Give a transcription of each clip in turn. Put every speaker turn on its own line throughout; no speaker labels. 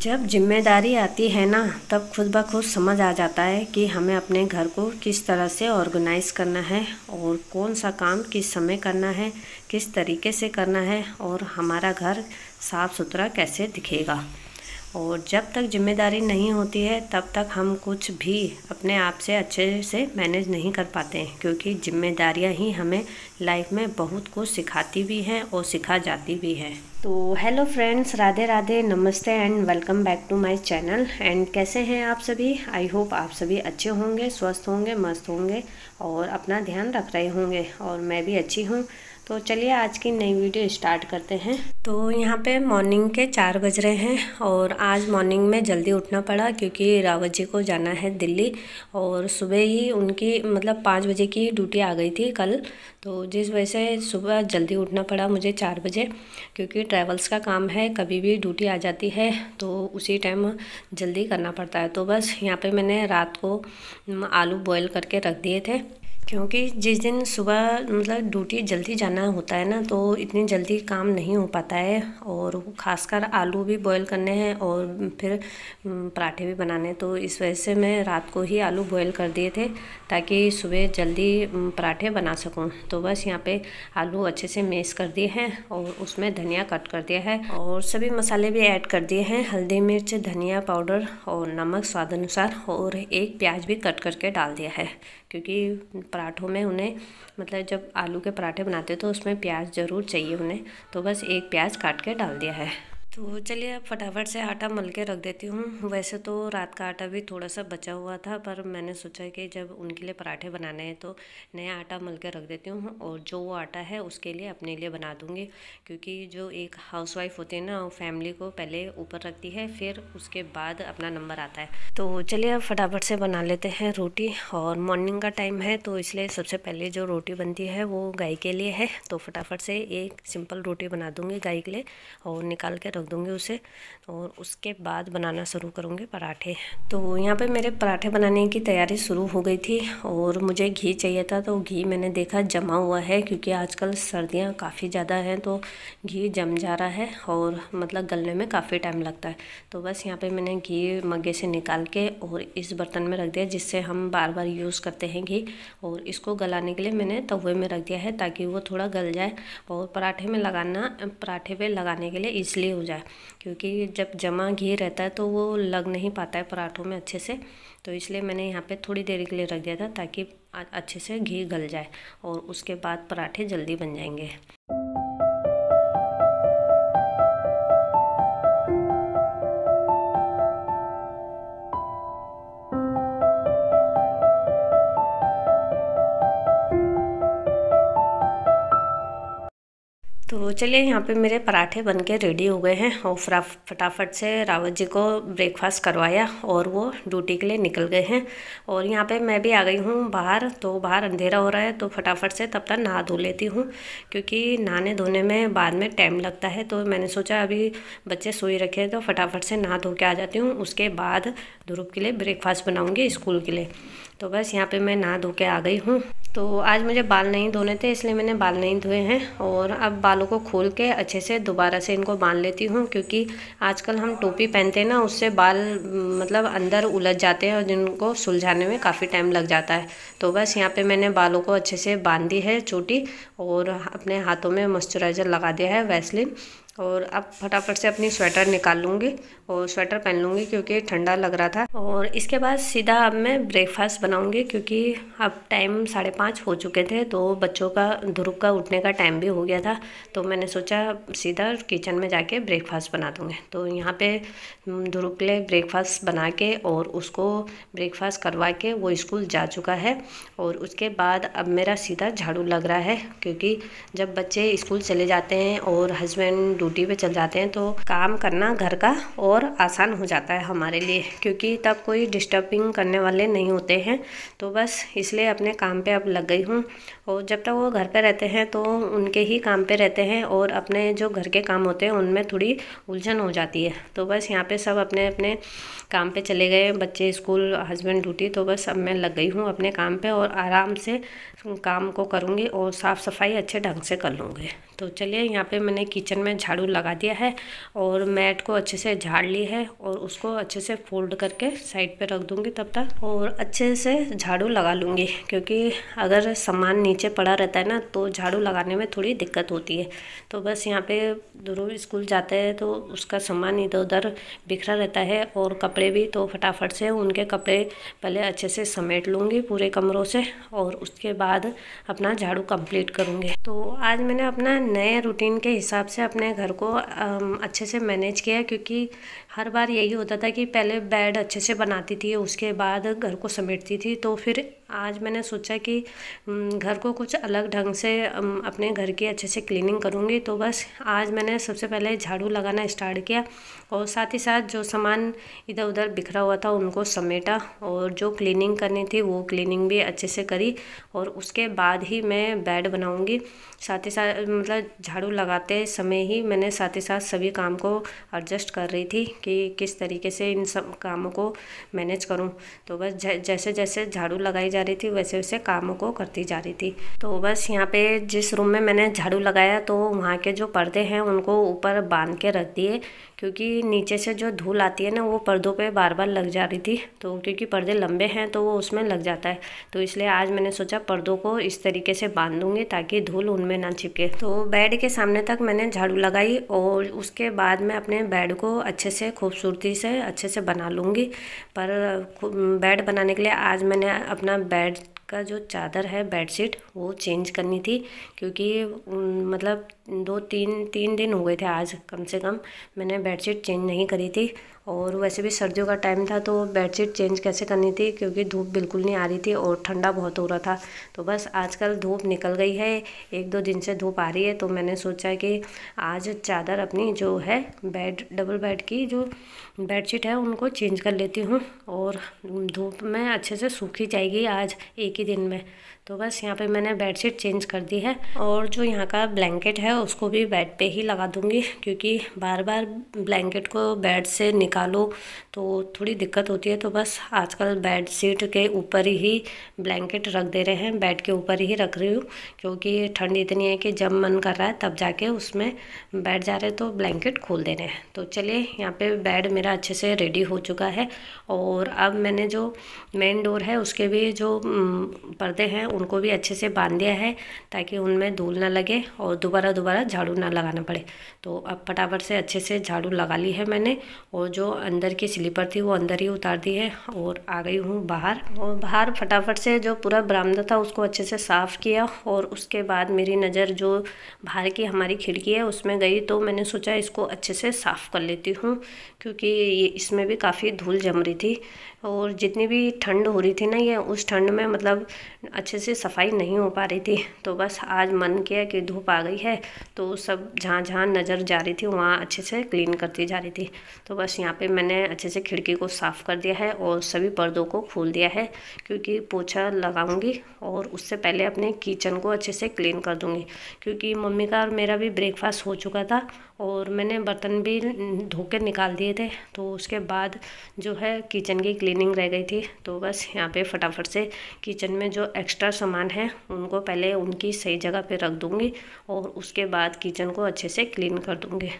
जब जिम्मेदारी आती है ना, तब खुद ब खुद समझ आ जाता है कि हमें अपने घर को किस तरह से ऑर्गेनाइज़ करना है और कौन सा काम किस समय करना है, किस तरीके से करना है और हमारा घर साफ़ सुथरा कैसे दिखेगा। और जब तक जिम्मेदारी नहीं होती है तब तक हम कुछ भी अपने आप से अच्छे से मैनेज नहीं कर पाते हैं, क्योंकि जिम्मेदारियां ही हमें लाइफ में बहुत कुछ सिखाती भी हैं और सिखा जाती भी है। तो हेलो फ्रेंड्स, राधे राधे, नमस्ते and welcome back to my channel. And कैसे हैं आप सभी? आई होप आप सभी अच्छे होंगे, स्वस्थ होंगे, मस्त होंगे और अपना ध्यान रख रहे होंगे। और मैं भी अच्छी हूँ। तो चलिए आज की नई वीडियो स्टार्ट करते हैं। तो यहाँ पे मॉर्निंग के 4 बज रहे हैं और आज मॉर्निंग में जल्दी उठना पड़ा, क्योंकि रावत जी को जाना है दिल्ली और सुबह ही उनकी 5 बजे की ड्यूटी आ गई थी कल। तो जिस वजह से सुबह जल्दी उठना पड़ा मुझे 4 बजे, क्योंकि ट्रैवल्स का काम है, कभी भी ड्यूटी आ जाती है तो उसी टाइम जल्दी करना पड़ता है। तो बस यहाँ पे मैंने रात को आलू बॉयल करके रख दिए थे, क्योंकि जिस दिन सुबह ड्यूटी जल्दी जाना होता है ना, तो इतनी जल्दी काम नहीं हो पाता है। और ख़ासकर आलू भी बॉयल करने हैं और फिर पराठे भी बनाने हैं। तो इस वजह से मैं रात को ही आलू बॉयल कर दिए थे ताकि सुबह जल्दी पराठे बना सकूं। तो बस यहाँ पे आलू अच्छे से मैश कर दिए हैं और उसमें धनिया कट कर दिया है और सभी मसाले भी ऐड कर दिए हैं, हल्दी मिर्च, धनिया पाउडर और नमक स्वाद अनुसार, और एक प्याज भी कट करके डाल दिया है, क्योंकि पराठों में उन्हें जब आलू के पराठे बनाते तो उसमें प्याज ज़रूर चाहिए उन्हें। तो बस एक प्याज काट के डाल दिया है। तो चलिए अब फटाफट से आटा मल के रख देती हूँ। वैसे तो रात का आटा भी थोड़ा सा बचा हुआ था, पर मैंने सोचा कि जब उनके लिए पराठे बनाने हैं तो नया आटा मल के रख देती हूँ और जो वो आटा है उसके लिए अपने लिए बना दूँगी। क्योंकि जो एक हाउसवाइफ होती है ना, वो फैमिली को पहले ऊपर रखती है, फिर उसके बाद अपना नंबर आता है। तो चलिए अब फटाफट से बना लेते हैं रोटी। और मॉर्निंग का टाइम है तो इसलिए सबसे पहले जो रोटी बनती है वो गाय के लिए है। तो फटाफट से एक सिंपल रोटी बना दूँगी गाय के लिए और निकाल के रख दूंगी उसे, और उसके बाद बनाना शुरू करूंगी पराठे। तो यहाँ पे मेरे पराठे बनाने की तैयारी शुरू हो गई थी और मुझे घी चाहिए था। तो घी मैंने देखा जमा हुआ है, क्योंकि आजकल सर्दियाँ काफ़ी ज़्यादा हैं तो घी जम जा रहा है और गलने में काफ़ी टाइम लगता है। तो बस यहाँ पे मैंने घी मग्गे से निकाल के और इस बर्तन में रख दिया, जिससे हम बार बार यूज़ करते हैं घी। और इसको गलाने के लिए मैंने तवे में रख दिया है ताकि वो थोड़ा गल जाए और पराठे पे लगाने के लिए ईज़िली हो जाए। क्योंकि जब जमा घी रहता है तो वो लग नहीं पाता है पराठों में अच्छे से। तो इसलिए मैंने यहाँ पे थोड़ी देर के लिए रख दिया था ताकि अच्छे से घी गल जाए और उसके बाद पराठे जल्दी बन जाएंगे। तो चलिए यहाँ पे मेरे पराठे बनके रेडी हो गए हैं और फटाफट से रावत जी को ब्रेकफास्ट करवाया और वो ड्यूटी के लिए निकल गए हैं। और यहाँ पे मैं भी आ गई हूँ बाहर। तो बाहर अंधेरा हो रहा है तो फटाफट से तब तक नहा धो लेती हूँ, क्योंकि नहाने धोने में बाद में टाइम लगता है। तो मैंने सोचा अभी बच्चे सोई रखे तो फटाफट से नहा धो के आ जाती हूँ, उसके बाद ध्रुव के लिए ब्रेकफास्ट बनाऊँगी स्कूल के लिए। तो बस यहाँ पर मैं नहा धो के आ गई हूँ। तो आज मुझे बाल नहीं धोने थे, इसलिए मैंने बाल नहीं धोए हैं। और अब बालों को खोल के अच्छे से दोबारा से इनको बांध लेती हूँ, क्योंकि आजकल हम टोपी पहनते हैं ना, उससे बाल अंदर उलझ जाते हैं और जिनको सुलझाने में काफ़ी टाइम लग जाता है। तो बस यहाँ पे मैंने बालों को अच्छे से बांध दी है चोटी, और अपने हाथों में मॉइस्चराइज़र लगा दिया है वैसलीन। और अब फटाफट से अपनी स्वेटर निकाल लूँगी और स्वेटर पहन लूँगी, क्योंकि ठंडा लग रहा था। और इसके बाद सीधा अब मैं ब्रेकफास्ट बनाऊँगी, क्योंकि अब टाइम 5:30 हो चुके थे। तो बच्चों का ध्रुव का उठने का टाइम भी हो गया था। तो मैंने सोचा सीधा किचन में जाके ब्रेकफास्ट बना दूँगी। तो यहाँ पे ध्रुव के लिए ब्रेकफास्ट बना के और उसको ब्रेकफास्ट करवा के वो स्कूल जा चुका है। और उसके बाद अब मेरा सीधा झाड़ू लग रहा है, क्योंकि जब बच्चे स्कूल चले जाते हैं और हस्बैंड ड्यूटी पे चल जाते हैं तो काम करना घर का और आसान हो जाता है हमारे लिए, क्योंकि तब कोई डिस्टर्बिंग करने वाले नहीं होते हैं। तो बस इसलिए अपने काम पे अब लग गई हूँ। और जब तक वो घर पे रहते हैं तो उनके ही काम पे रहते हैं और अपने जो घर के काम होते हैं उनमें थोड़ी उलझन हो जाती है। तो बस यहाँ पे सब अपने अपने काम पे चले गए, बच्चे स्कूल, हस्बैंड ड्यूटी। तो बस अब मैं लग गई हूँ अपने काम पे और आराम से काम को करूँगी और साफ़ सफाई अच्छे ढंग से कर लूँगी। तो चलिए यहाँ पे मैंने किचन में झाड़ू झाड़ू लगा दिया है और मैट को अच्छे से झाड़ ली है और उसको अच्छे से फोल्ड करके साइड पे रख दूँगी तब तक, और अच्छे से झाड़ू लगा लूँगी, क्योंकि अगर सामान नीचे पड़ा रहता है ना तो झाड़ू लगाने में थोड़ी दिक्कत होती है। तो बस यहाँ पे ध्रुव स्कूल जाते हैं तो उसका सामान इधर उधर बिखरा रहता है और कपड़े भी, तो फटाफट से उनके कपड़े पहले अच्छे से समेट लूँगी पूरे कमरों से और उसके बाद अपना झाड़ू कंप्लीट करूँगी। तो आज मैंने अपना नए रूटीन के हिसाब से अपने घर को अच्छे से मैनेज किया, क्योंकि हर बार यही होता था कि पहले बेड अच्छे से बनाती थी उसके बाद घर को समेटती थी। तो फिर आज मैंने सोचा कि घर को कुछ अलग ढंग से अपने घर की अच्छे से क्लीनिंग करूँगी। तो बस आज मैंने सबसे पहले झाड़ू लगाना स्टार्ट किया और साथ ही साथ जो सामान इधर उधर बिखरा हुआ था उनको समेटा और जो क्लीनिंग करनी थी वो क्लीनिंग भी अच्छे से करी और उसके बाद ही मैं बेड बनाऊँगी। साथ ही साथ मतलब झाड़ू लगाते समय ही मैंने साथ ही साथ सभी काम को एडजस्ट कर रही थी कि किस तरीके से इन सब कामों को मैनेज करूं। तो बस जैसे जैसे झाड़ू लगाई जा रही थी वैसे वैसे कामों को करती जा रही थी। तो बस यहाँ पे जिस रूम में मैंने झाड़ू लगाया तो वहाँ के जो पर्दे हैं उनको ऊपर बांध के रख दिए, क्योंकि नीचे से जो धूल आती है ना वो पर्दों पे बार बार लग जा रही थी। तो क्योंकि पर्दे लंबे हैं तो वो उसमें लग जाता है, तो इसलिए आज मैंने सोचा पर्दों को इस तरीके से बांध दूंगी ताकि धूल उनमें ना चिपके। तो बेड के सामने तक मैंने झाड़ू लगाई और उसके बाद मैं अपने बेड को अच्छे से खूबसूरती से अच्छे से बना लूँगी। पर बेड बनाने के लिए आज मैंने अपना बेड का जो चादर है बेडशीट वो चेंज करनी थी, क्योंकि मतलब तीन दिन हो गए थे आज कम से कम मैंने बेडशीट चेंज नहीं करी थी। और वैसे भी सर्दियों का टाइम था तो बेडशीट चेंज कैसे करनी थी, क्योंकि धूप बिल्कुल नहीं आ रही थी और ठंडा बहुत हो रहा था। तो बस आजकल धूप निकल गई है, 1-2 दिन से धूप आ रही है, तो मैंने सोचा कि आज चादर अपनी जो है डबल बेड की जो बेडशीट है उनको चेंज कर लेती हूँ और धूप में अच्छे से सूखी जाएगी आज एक ही दिन में। तो बस यहाँ पे मैंने बेडशीट चेंज कर दी है और जो यहाँ का ब्लैंकेट है उसको भी बेड पे ही लगा दूँगी, क्योंकि बार बार ब्लैंकेट को बेड से निकालो तो थोड़ी दिक्कत होती है। तो बस आजकल बेड शीट के ऊपर ही ब्लैंकेट रख दे रहे हैं, बेड के ऊपर ही रख रही हूँ, क्योंकि ठंड इतनी है कि जब मन कर रहा है तब जाके उसमें बैठ जा रहे हैं तो ब्लैंकेट खोल दे रहे हैं। तो चलिए यहाँ पे बेड मेरा अच्छे से रेडी हो चुका है और अब मैंने जो मेन डोर है उसके भी जो पर्दे हैं उनको भी अच्छे से बांध दिया है ताकि उनमें धूल ना लगे और दोबारा झाड़ू ना लगाना पड़े। तो अब फटाफट से अच्छे से झाड़ू लगा ली है मैंने और जो अंदर की स्लीपर थी वो अंदर ही उतार दी है और आ गई हूँ बाहर। और बाहर फटाफट से जो पूरा बरामदा था उसको अच्छे से साफ़ किया और उसके बाद मेरी नज़र जो बाहर की हमारी खिड़की है उसमें गई, तो मैंने सोचा इसको अच्छे से साफ़ कर लेती हूँ, क्योंकि इसमें भी काफ़ी धूल जम रही थी और जितनी भी ठंड हो रही थी ना ये उस ठंड में मतलब अच्छे से सफाई नहीं हो पा रही थी। तो बस आज मन किया कि धूप आ गई है तो सब जहाँ जहाँ नज़र जा रही थी वहाँ अच्छे से क्लीन करती जा रही थी। तो बस यहाँ पे मैंने अच्छे से खिड़की को साफ़ कर दिया है और सभी पर्दों को खोल दिया है, क्योंकि पोछा लगाऊंगी और उससे पहले अपने किचन को अच्छे से क्लीन कर दूँगी, क्योंकि मम्मी का और मेरा भी ब्रेकफास्ट हो चुका था और मैंने बर्तन भी धो के निकाल दिए थे। तो उसके बाद जो है किचन की क्लीनिंग रह गई थी। तो बस यहाँ पे फटाफट से किचन में जो एक्स्ट्रा सामान है उनको पहले उनकी सही जगह पे रख दूँगी और उसके बाद किचन को अच्छे से क्लीन कर दूँगी।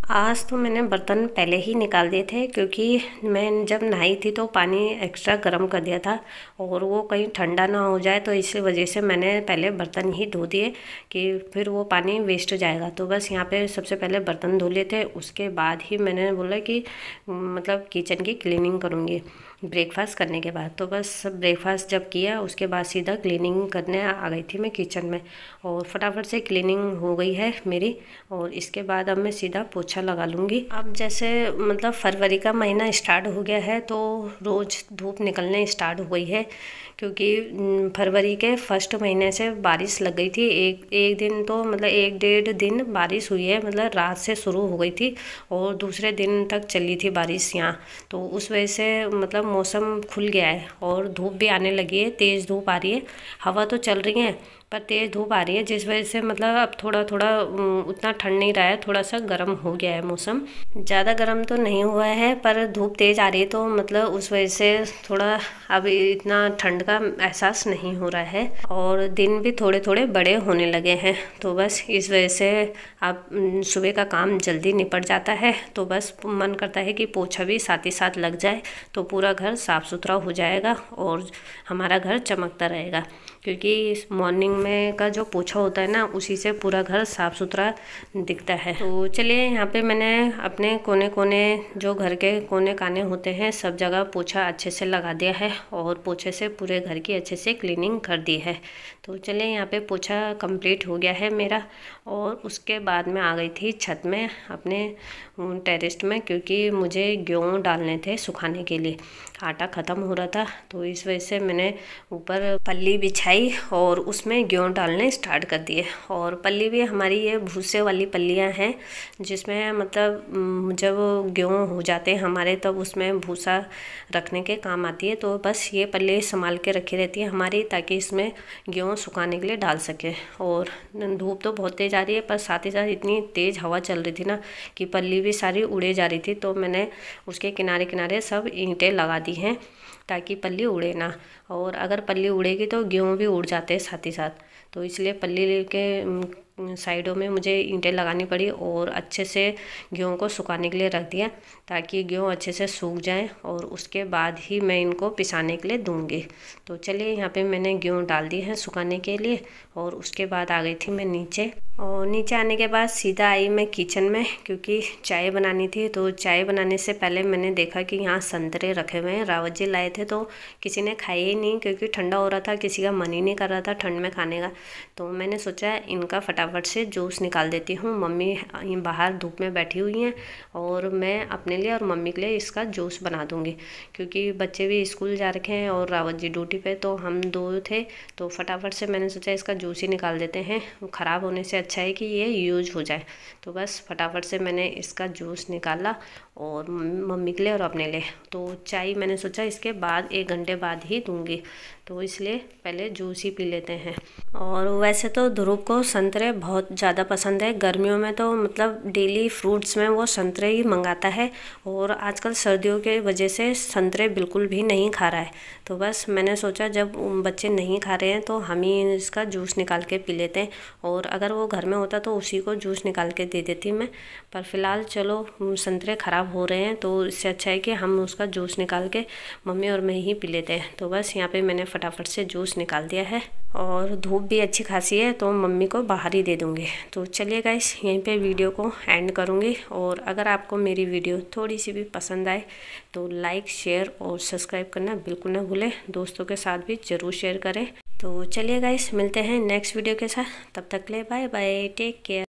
आज तो मैंने बर्तन पहले ही निकाल दिए थे, क्योंकि मैं जब नहाई थी तो पानी एक्स्ट्रा गर्म कर दिया था और वो कहीं ठंडा ना हो जाए, तो इसी वजह से मैंने पहले बर्तन ही धो दिए कि फिर वो पानी वेस्ट हो जाएगा। तो बस यहाँ पे सबसे पहले बर्तन धो लिए थे, उसके बाद ही मैंने बोला कि मतलब किचन की क्लीनिंग करूँगी ब्रेकफास्ट करने के बाद। तो बस ब्रेकफास्ट जब किया उसके बाद सीधा क्लीनिंग करने आ गई थी मैं किचन में और फटाफट से क्लीनिंग हो गई है मेरी। और इसके बाद अब मैं सीधा पोछा लगा लूँगी। अब जैसे मतलब फरवरी का महीना स्टार्ट हो गया है तो रोज़ धूप निकलने स्टार्ट हो गई है, क्योंकि फरवरी के फर्स्ट महीने से बारिश लग गई थी। एक दिन तो मतलब 1-1.5 दिन बारिश हुई है, मतलब रात से शुरू हो गई थी और दूसरे दिन तक चली थी बारिश यहाँ। तो उस वजह से मतलब मौसम खुल गया है और धूप भी आने लगी है, तेज़ धूप आ रही है, हवा तो चल रही है पर तेज़ धूप आ रही है, जिस वजह से मतलब अब थोड़ा थोड़ा उतना ठंड नहीं रहा है, थोड़ा सा गर्म हो गया है मौसम। ज़्यादा गर्म तो नहीं हुआ है, पर धूप तेज़ आ रही है तो मतलब उस वजह से थोड़ा अब इतना ठंड का एहसास नहीं हो रहा है। और दिन भी थोड़े थोड़े बड़े होने लगे हैं, तो बस इस वजह से अब सुबह का काम जल्दी निपट जाता है। तो बस मन करता है कि पोछा भी साथ ही साथ लग जाए तो पूरा घर साफ़ सुथरा हो जाएगा और हमारा घर चमकता रहेगा, क्योंकि मॉर्निंग में का जो पोछा होता है ना, उसी से पूरा घर साफ़ सुथरा दिखता है। तो चलिए, यहाँ पे मैंने अपने कोने कोने, जो घर के कोने काने होते हैं, सब जगह पोछा अच्छे से लगा दिया है और पोछे से पूरे घर की अच्छे से क्लीनिंग कर दी है। तो चलिए, यहाँ पे पोछा कंप्लीट हो गया है मेरा। और उसके बाद मैं आ गई थी छत में अपने टेरेस में, क्योंकि मुझे गेहूँ डालने थे सुखाने के लिए। आटा ख़त्म हो रहा था, तो इस वजह से मैंने ऊपर पल्ली बिछाई और उसमें गेहूँ डालने स्टार्ट कर दिए। और पल्ली भी हमारी ये भूसे वाली पल्लियाँ हैं, जिसमें मतलब जब गेहूँ हो जाते हैं हमारे, तब उसमें भूसा रखने के काम आती है। तो बस ये पल्ली संभाल के रखी रहती है हमारी, ताकि इसमें गेहूँ सुखाने के लिए डाल सके। और धूप तो बहुत तेज़ आ रही है, पर साथ ही साथ इतनी तेज़ हवा चल रही थी ना कि पल्ली भी सारी उड़े जा रही थी। तो मैंने उसके किनारे किनारे सब ईंटें लगा दी हैं ताकि पल्ली उड़े ना। और अगर पल्ली उड़ेगी तो गेहूँ भी उड़ जाते हैं साथ ही साथ। तो इसलिए पल्ली के साइडों में मुझे ईंटें लगानी पड़ी और अच्छे से गेहूँ को सुखाने के लिए रख दिया, ताकि गेहूँ अच्छे से सूख जाए और उसके बाद ही मैं इनको पिसाने के लिए दूँगी। तो चलिए, यहाँ पे मैंने गेहूँ डाल दी है सुखाने के लिए। और उसके बाद आ गई थी मैं नीचे। और नीचे आने के बाद सीधा आई मैं किचन में, क्योंकि चाय बनानी थी। तो चाय बनाने से पहले मैंने देखा कि यहाँ संतरे रखे हुए हैं, रावत जी लाए थे। तो किसी ने खाए ही नहीं, क्योंकि ठंडा हो रहा था, किसी का मन ही नहीं कर रहा था ठंड में खाने का। तो मैंने सोचा इनका फटाफट से जूस निकाल देती हूँ। मम्मी बाहर धूप में बैठी हुई हैं और मैं अपने लिए और मम्मी के लिए इसका जूस बना दूँगी, क्योंकि बच्चे भी स्कूल जा रखे हैं और रावत जी ड्यूटी पे, तो हम दो थे। तो फटाफट से मैंने सोचा इसका जूस ही निकाल देते हैं, ख़राब होने से अच्छा है कि ये यूज हो जाए। तो बस फटाफट से मैंने इसका जूस निकाला और मम्मी के लिए और अपने लिए। तो चाय मैंने सोचा इसके बाद 1 घंटे बाद ही दूंगी, तो इसलिए पहले जूस ही पी लेते हैं। और वैसे तो ध्रुव को संतरे बहुत ज़्यादा पसंद है। गर्मियों में तो मतलब डेली फ्रूट्स में वो संतरे ही मंगाता है, और आजकल सर्दियों के वजह से संतरे बिल्कुल भी नहीं खा रहा है। तो बस मैंने सोचा जब बच्चे नहीं खा रहे हैं तो हम ही इसका जूस निकाल के पी लेते हैं। और अगर वो घर में होता तो उसी को जूस निकाल के दे देती मैं, पर फ़िलहाल चलो संतरे ख़राब हो रहे हैं, तो इससे अच्छा है कि हम उसका जूस निकाल के मम्मी और मैं ही पी लेते हैं। तो बस यहाँ पे मैंने फटाफट से जूस निकाल दिया है। और धूप भी अच्छी खासी है, तो मम्मी को बाहर ही दे दूँगी। तो चलिए गाइस, यहीं पे वीडियो को एंड करूँगी। और अगर आपको मेरी वीडियो थोड़ी सी भी पसंद आए तो लाइक, शेयर और सब्सक्राइब करना बिल्कुल ना भूलें। दोस्तों के साथ भी ज़रूर शेयर करें। तो चलिए गाइस, मिलते हैं नेक्स्ट वीडियो के साथ। तब तक के लिए बाय बाय, टेक केयर।